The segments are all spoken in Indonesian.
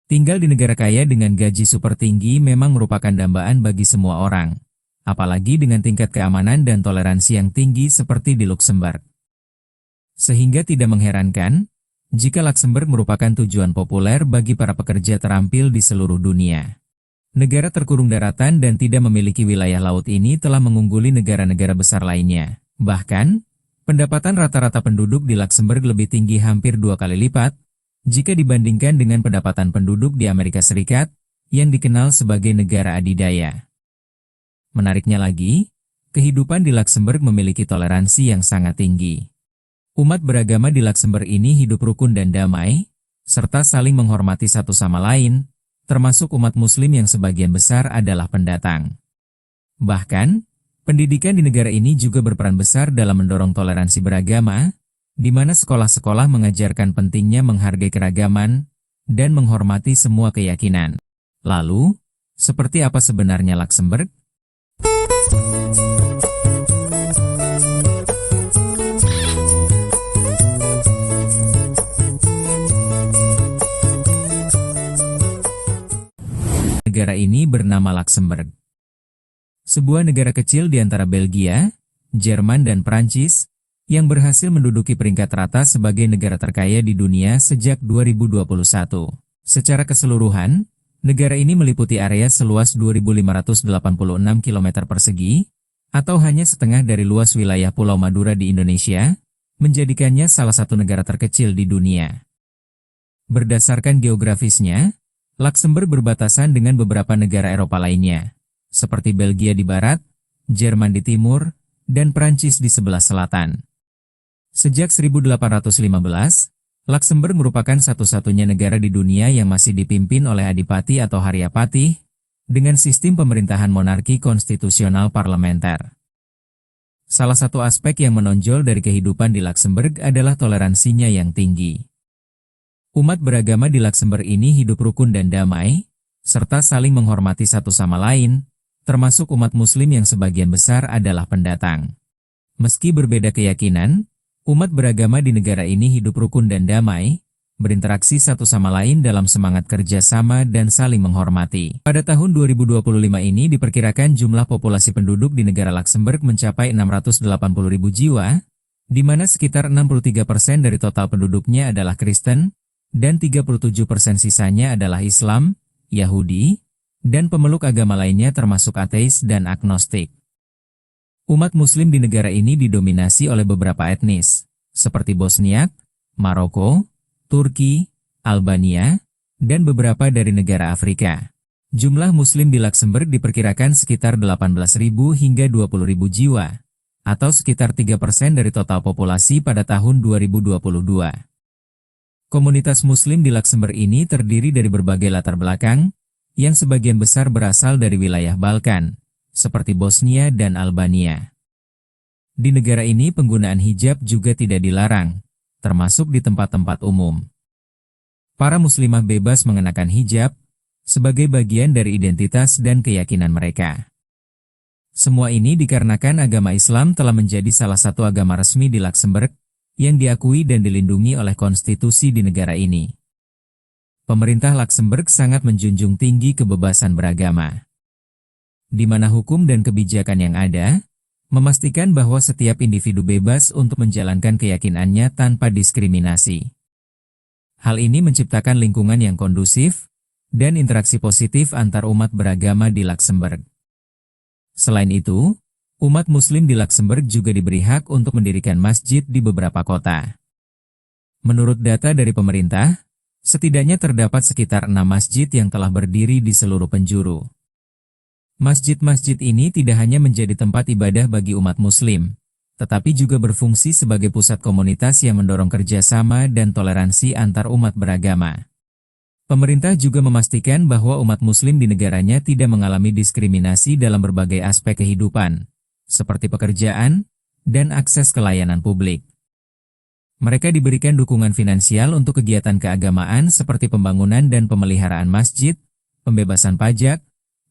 Tinggal di negara kaya dengan gaji super tinggi memang merupakan dambaan bagi semua orang, apalagi dengan tingkat keamanan dan toleransi yang tinggi seperti di Luxembourg. Sehingga tidak mengherankan, jika Luxembourg merupakan tujuan populer bagi para pekerja terampil di seluruh dunia. Negara terkurung daratan dan tidak memiliki wilayah laut ini telah mengungguli negara-negara besar lainnya. Bahkan, pendapatan rata-rata penduduk di Luxembourg lebih tinggi hampir 2 kali lipat, jika dibandingkan dengan pendapatan penduduk di Amerika Serikat, yang dikenal sebagai negara adidaya. Menariknya lagi, kehidupan di Luxembourg memiliki toleransi yang sangat tinggi. Umat beragama di Luxembourg ini hidup rukun dan damai, serta saling menghormati satu sama lain, termasuk umat muslim yang sebagian besar adalah pendatang. Bahkan, pendidikan di negara ini juga berperan besar dalam mendorong toleransi beragama, di mana sekolah-sekolah mengajarkan pentingnya menghargai keragaman dan menghormati semua keyakinan. Lalu, seperti apa sebenarnya Luxembourg? Negara ini bernama Luxembourg. Sebuah negara kecil di antara Belgia, Jerman dan Prancis, yang berhasil menduduki peringkat teratas sebagai negara terkaya di dunia sejak 2021. Secara keseluruhan, negara ini meliputi area seluas 2.586 km persegi, atau hanya setengah dari luas wilayah Pulau Madura di Indonesia, menjadikannya salah satu negara terkecil di dunia. Berdasarkan geografisnya, Luxembourg berbatasan dengan beberapa negara Eropa lainnya, seperti Belgia di barat, Jerman di timur, dan Prancis di sebelah selatan. Sejak 1815, Luxembourg merupakan satu-satunya negara di dunia yang masih dipimpin oleh adipati atau haryapati, dengan sistem pemerintahan monarki konstitusional parlementer. Salah satu aspek yang menonjol dari kehidupan di Luxembourg adalah toleransinya yang tinggi. Umat beragama di Luxembourg ini hidup rukun dan damai, serta saling menghormati satu sama lain, termasuk umat muslim yang sebagian besar adalah pendatang. Meski berbeda keyakinan, umat beragama di negara ini hidup rukun dan damai, berinteraksi satu sama lain dalam semangat kerjasama dan saling menghormati. Pada tahun 2025 ini diperkirakan jumlah populasi penduduk di negara Luxembourg mencapai 680.000 jiwa, di mana sekitar 63% dari total penduduknya adalah Kristen, dan 37% sisanya adalah Islam, Yahudi, dan pemeluk agama lainnya termasuk ateis dan agnostik. Umat muslim di negara ini didominasi oleh beberapa etnis, seperti Bosniak, Maroko, Turki, Albania, dan beberapa dari negara Afrika. Jumlah muslim di Luxembourg diperkirakan sekitar 18.000 hingga 20.000 jiwa, atau sekitar 3% dari total populasi pada tahun 2022. Komunitas muslim di Luxembourg ini terdiri dari berbagai latar belakang, yang sebagian besar berasal dari wilayah Balkan, seperti Bosnia dan Albania. Di negara ini penggunaan hijab juga tidak dilarang, termasuk di tempat-tempat umum. Para muslimah bebas mengenakan hijab, sebagai bagian dari identitas dan keyakinan mereka. Semua ini dikarenakan agama Islam telah menjadi salah satu agama resmi di Luxembourg, yang diakui dan dilindungi oleh konstitusi di negara ini. Pemerintah Luxembourg sangat menjunjung tinggi kebebasan beragama, di mana hukum dan kebijakan yang ada, memastikan bahwa setiap individu bebas untuk menjalankan keyakinannya tanpa diskriminasi. Hal ini menciptakan lingkungan yang kondusif, dan interaksi positif antar umat beragama di Luxembourg. Selain itu, umat muslim di Luxembourg juga diberi hak untuk mendirikan masjid di beberapa kota. Menurut data dari pemerintah, setidaknya terdapat sekitar 6 masjid yang telah berdiri di seluruh penjuru. Masjid-masjid ini tidak hanya menjadi tempat ibadah bagi umat muslim, tetapi juga berfungsi sebagai pusat komunitas yang mendorong kerjasama dan toleransi antar umat beragama. Pemerintah juga memastikan bahwa umat muslim di negaranya tidak mengalami diskriminasi dalam berbagai aspek kehidupan, seperti pekerjaan dan akses ke layanan publik. Mereka diberikan dukungan finansial untuk kegiatan keagamaan seperti pembangunan dan pemeliharaan masjid, pembebasan pajak,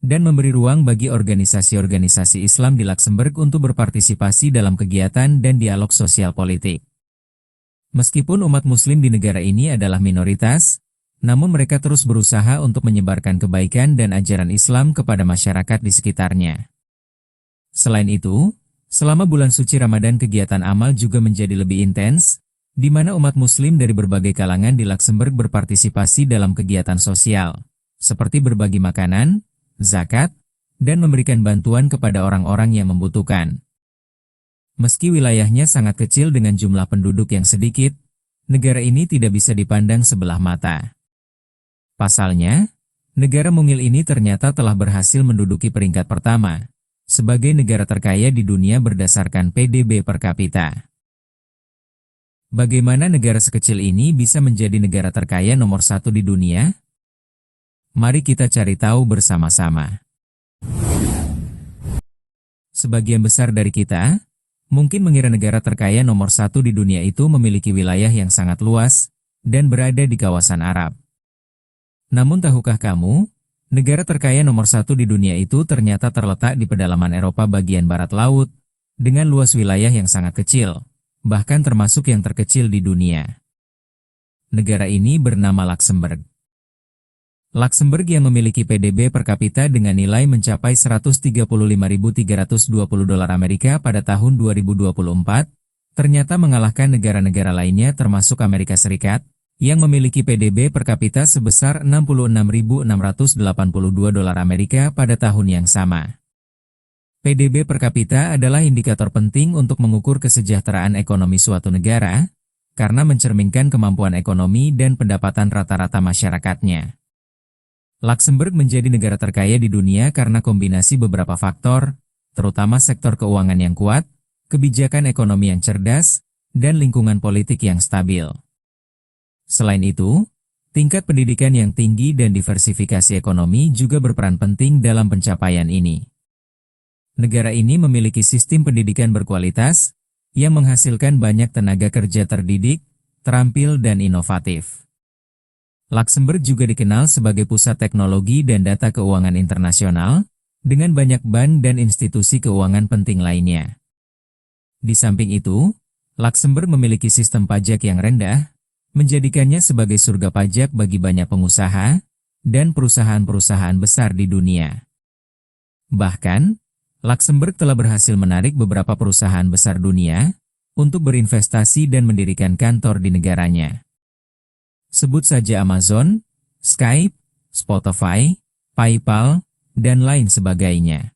dan memberi ruang bagi organisasi-organisasi Islam di Luxembourg untuk berpartisipasi dalam kegiatan dan dialog sosial politik. Meskipun umat muslim di negara ini adalah minoritas, namun mereka terus berusaha untuk menyebarkan kebaikan dan ajaran Islam kepada masyarakat di sekitarnya. Selain itu, selama bulan suci Ramadan kegiatan amal juga menjadi lebih intens, di mana umat muslim dari berbagai kalangan di Luxembourg berpartisipasi dalam kegiatan sosial, seperti berbagi makanan, zakat, dan memberikan bantuan kepada orang-orang yang membutuhkan. Meski wilayahnya sangat kecil dengan jumlah penduduk yang sedikit, negara ini tidak bisa dipandang sebelah mata. Pasalnya, negara mungil ini ternyata telah berhasil menduduki peringkat pertama sebagai negara terkaya di dunia berdasarkan PDB per kapita. Bagaimana negara sekecil ini bisa menjadi negara terkaya nomor 1 di dunia? Mari kita cari tahu bersama-sama. Sebagian besar dari kita mungkin mengira negara terkaya nomor 1 di dunia itu memiliki wilayah yang sangat luas dan berada di kawasan Arab. Namun tahukah kamu, negara terkaya nomor 1 di dunia itu ternyata terletak di pedalaman Eropa bagian barat laut, dengan luas wilayah yang sangat kecil, bahkan termasuk yang terkecil di dunia. Negara ini bernama Luxembourg. Luxembourg yang memiliki PDB per kapita dengan nilai mencapai 135.320 dolar Amerika pada tahun 2024, ternyata mengalahkan negara-negara lainnya termasuk Amerika Serikat, yang memiliki PDB per kapita sebesar 66.682 dolar Amerika pada tahun yang sama. PDB per kapita adalah indikator penting untuk mengukur kesejahteraan ekonomi suatu negara, karena mencerminkan kemampuan ekonomi dan pendapatan rata-rata masyarakatnya. Luxembourg menjadi negara terkaya di dunia karena kombinasi beberapa faktor, terutama sektor keuangan yang kuat, kebijakan ekonomi yang cerdas, dan lingkungan politik yang stabil. Selain itu, tingkat pendidikan yang tinggi dan diversifikasi ekonomi juga berperan penting dalam pencapaian ini. Negara ini memiliki sistem pendidikan berkualitas, yang menghasilkan banyak tenaga kerja terdidik, terampil dan inovatif. Luxembourg juga dikenal sebagai pusat teknologi dan data keuangan internasional, dengan banyak bank dan institusi keuangan penting lainnya. Di samping itu, Luxembourg memiliki sistem pajak yang rendah, menjadikannya sebagai surga pajak bagi banyak pengusaha dan perusahaan-perusahaan besar di dunia. Bahkan, Luxembourg telah berhasil menarik beberapa perusahaan besar dunia untuk berinvestasi dan mendirikan kantor di negaranya. Sebut saja Amazon, Skype, Spotify, PayPal, dan lain sebagainya.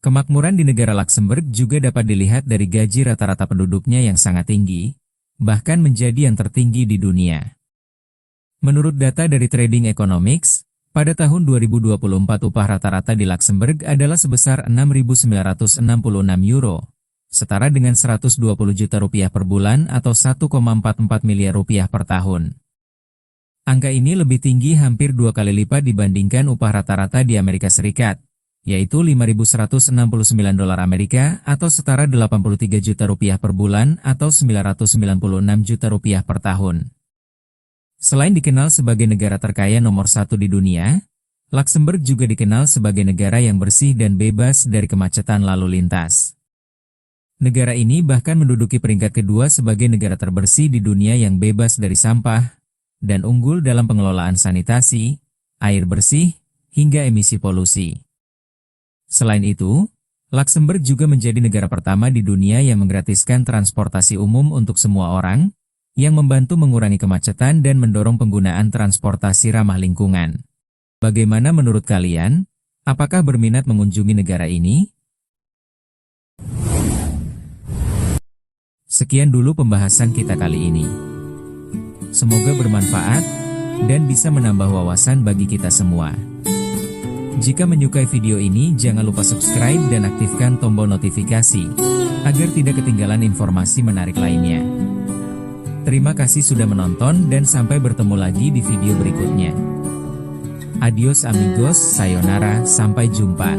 Kemakmuran di negara Luxembourg juga dapat dilihat dari gaji rata-rata penduduknya yang sangat tinggi, bahkan menjadi yang tertinggi di dunia. Menurut data dari Trading Economics, pada tahun 2024 upah rata-rata di Luxembourg adalah sebesar 6.966 euro, setara dengan 120 juta rupiah per bulan atau 1,44 miliar rupiah per tahun. Angka ini lebih tinggi hampir 2 kali lipat dibandingkan upah rata-rata di Amerika Serikat, yaitu 5.169 dolar Amerika atau setara 83 juta rupiah per bulan atau 996 juta rupiah per tahun. Selain dikenal sebagai negara terkaya nomor 1 di dunia, Luxembourg juga dikenal sebagai negara yang bersih dan bebas dari kemacetan lalu lintas. Negara ini bahkan menduduki peringkat kedua sebagai negara terbersih di dunia yang bebas dari sampah, dan unggul dalam pengelolaan sanitasi, air bersih, hingga emisi polusi. Selain itu, Luxembourg juga menjadi negara pertama di dunia yang menggratiskan transportasi umum untuk semua orang, yang membantu mengurangi kemacetan dan mendorong penggunaan transportasi ramah lingkungan. Bagaimana menurut kalian? Apakah berminat mengunjungi negara ini? Sekian dulu pembahasan kita kali ini. Semoga bermanfaat dan bisa menambah wawasan bagi kita semua. Jika menyukai video ini, jangan lupa subscribe dan aktifkan tombol notifikasi, agar tidak ketinggalan informasi menarik lainnya. Terima kasih sudah menonton dan sampai bertemu lagi di video berikutnya. Adios amigos, sayonara, sampai jumpa.